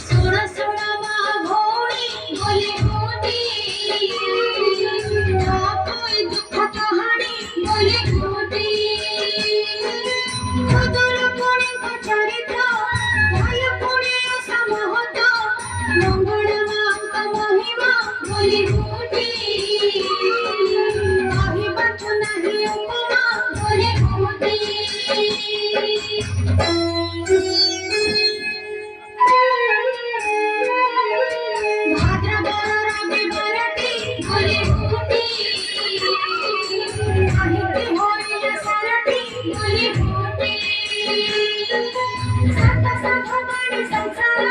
सोना सोना माँ भोली बोली बूटी कोई दुख कहानी बोली बूटी खुदर पुणे चरित्र भय पुणे समहत मंगल माँ का महिमा बोली बूटी कहिबाकु नहीं उपमा बोली बूटी भाद्रपद रविवारटी बोली बूटी साहित्य होइल सरटी बोली बूटी सत सत बाणी संसार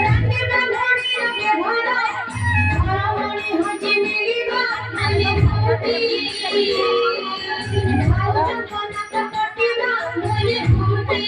रंगे बंधनी व्यवहार धरमणि हजि मिलिबा बोली बूटी भाव कनक कटिबा बोली बूटी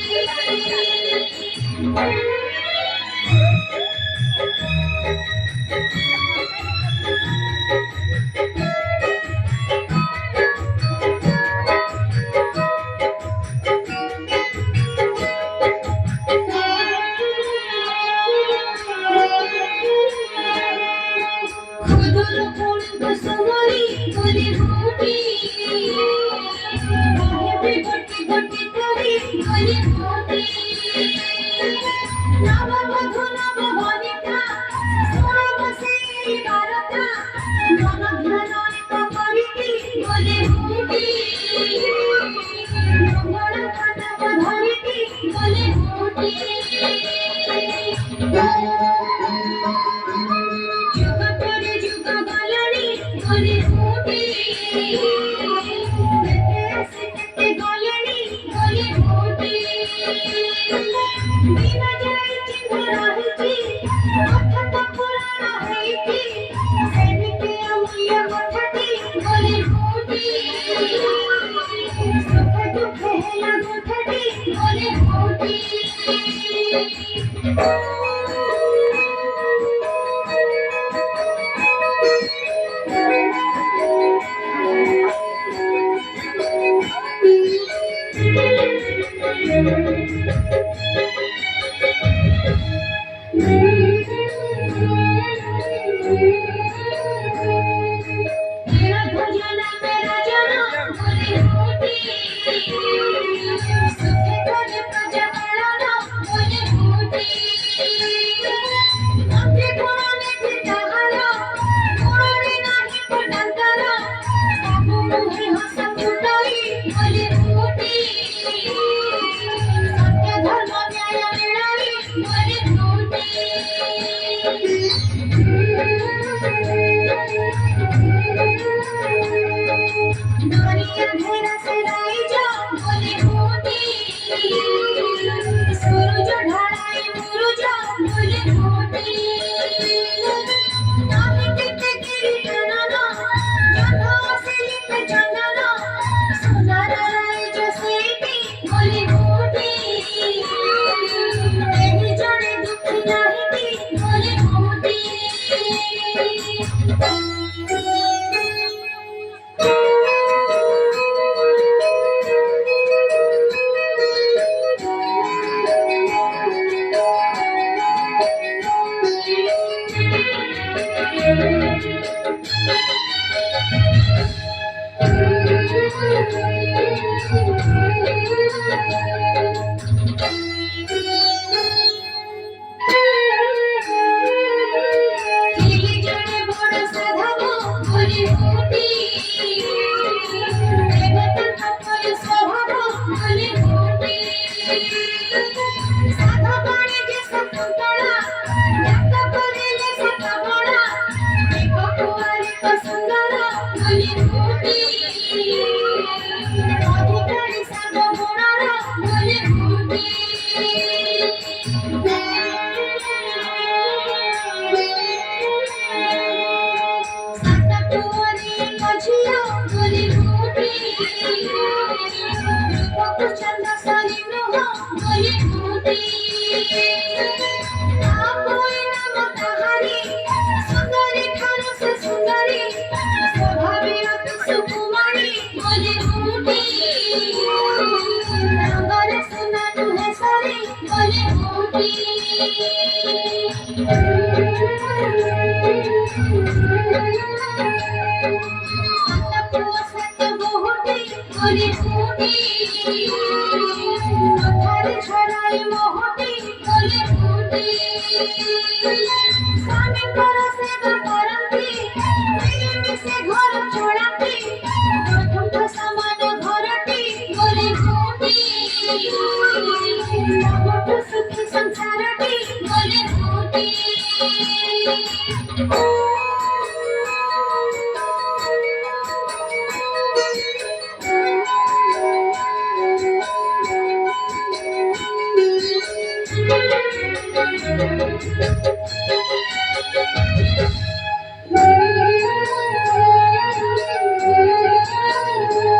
खुदर पुण कुसुमरी बोली बूटी बाहे गोटी गोटी करी बोली बूटी नव बधू नव वनिता सुरव से बारता मन ध्यान एक करिती बोली बूटी मंगल कनक धरिती बोली बूटी जुग करे जुग गलनी बोली बूटी केते आसे केते गलनी बोली बूटी बिना जाई चिन्ह रहिची अर्थात पुराण हेती सेमिति अमूल्य कथाटी बोली बूटी सुख दुख हेला कथाटी बोली बूटी मेरा भजन मेरा जन बोली बूटी सुख करे प्रजा पालन बोली बूटी ছড়াই মহতি বলে ফুটি স্বামীଙ୍କର ସେବା କରନ୍ତି ମିଳିମିଶି ଘର ଚଳାନ୍ତି ବୈକୁଣ୍ଠ ସମାନ ଘରଟି ବୋଲି ଫୁଟି ସବୁଠୁ ସୁଖୀ ସଂସାରଟି ବୋଲି ଫୁଟି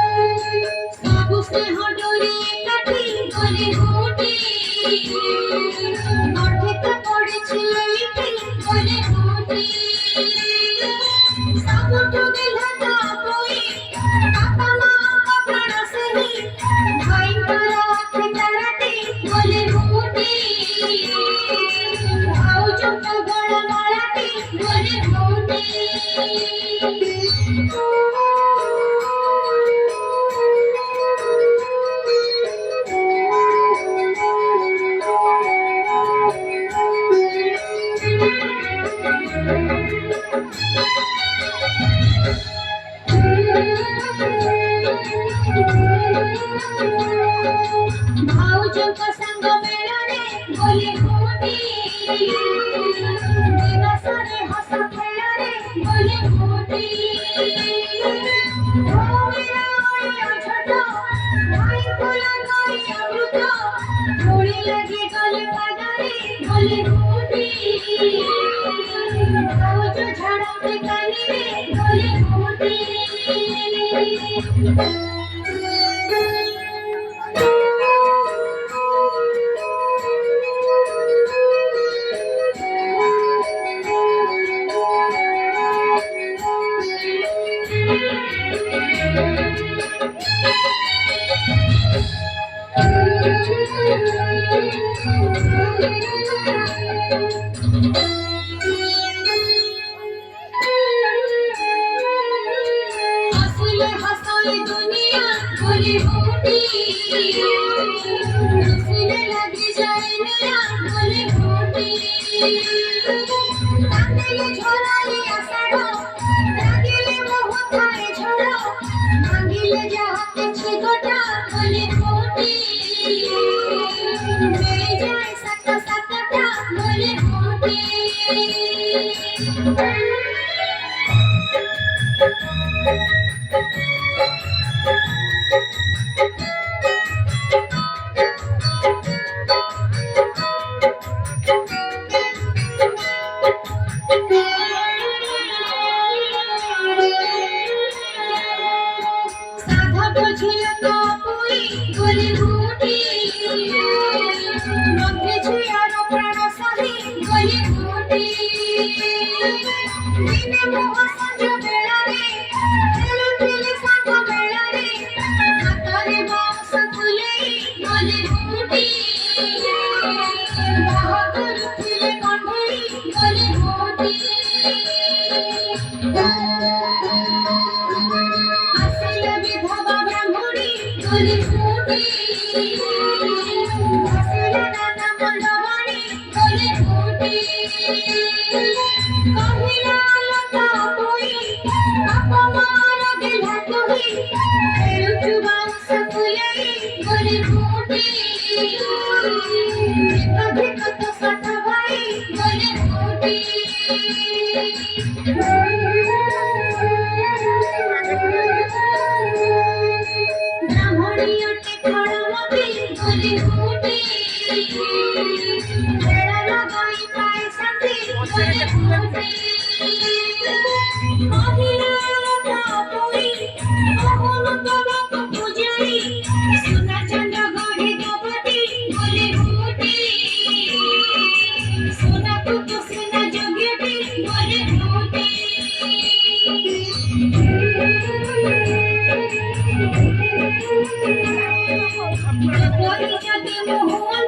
ସବୁ ସ୍ନେହ ଡୋରି କାଟି ଗଲେ ଫୁଟି ଗଠିତ ପଡ଼ିଛି ଏଇଠି ଗଲେ ଫୁଟି ସବୁଠୁ ଗେହ୍ଲା ପୋଇ ବାପା ମାଙ୍କ ପ୍ରାଣ ସେହି ଭାଇଙ୍କର ଠିକାରାଟି ଗଲେ ଫୁଟି ଭାଉଜଙ୍କ ଗଳମାଳାଟି ଗଲେ ଫୁଟି ଭାଉଜଙ୍କ ସାଙ୍ଗ ମେଳରେ ଗଲେ ଫୁଟି ଦିବସରେ ହସ ଖେଳରେ ଗଲେ ଫୁଟି ଭଉଣୀର ଅଳିଆ ଝୋଟ ଭାଇଙ୍କୁ ଲଗାଇ ଅମୃତ ଧୂଳି ଲାଗି ଗଲେ ପାଦରେ ଗଲେ ଫୁଟି ଭାଉଜ ଝାଡ଼ନ୍ତି କାନିରେ ଗଲେ ଫୁଟି हंसले हंसले दुनिया बोली फूटी हंसले लगी जाए निया बोली फूटी कांदिले झराई आषाढ़ लागिले मोह थाए झड़ भांगिले जाहा किछि गोटा बोली फूटी मिली जाए सात सातटा बोली फूटी साधक ঝিল কপুই গলি ফুটি মধ্যে ঝিয়ার প্রাণ সাহি গলি ফুটি দিনে মোহ সঞ্জ বেলারে খেলুଥିଲେ সাথ বেলারে হাতরে বাঁশ ফুলেই গলি ফুটি বাহ করুଥିଲେ কণ্ঠেই গলি ফুটি আসিলে বিধবা ব্রাহ্মণী গলি ফুটি আসিলে নানা মণ্ডবাণী গলি ফুটি কহিলা লতা বই বাপা মার গেলা কহি খেলুছু বাঁশ ফুলেই গলি ফুটি ভিক তো সাথ ভাই গলি ফুটি ব্রাহ্মণীয়টি খড়মতি গলি ফুটি বেড়া লাগাই পায় সাথী গলি ফুটি কহিলা লতা বই কহন তবক পূজারি সোনা চন্দ গড়ি দেবতী গলি ফুটি সোনা পুত সোনা যোগ্যটি গলি ফুটি যদি মোহন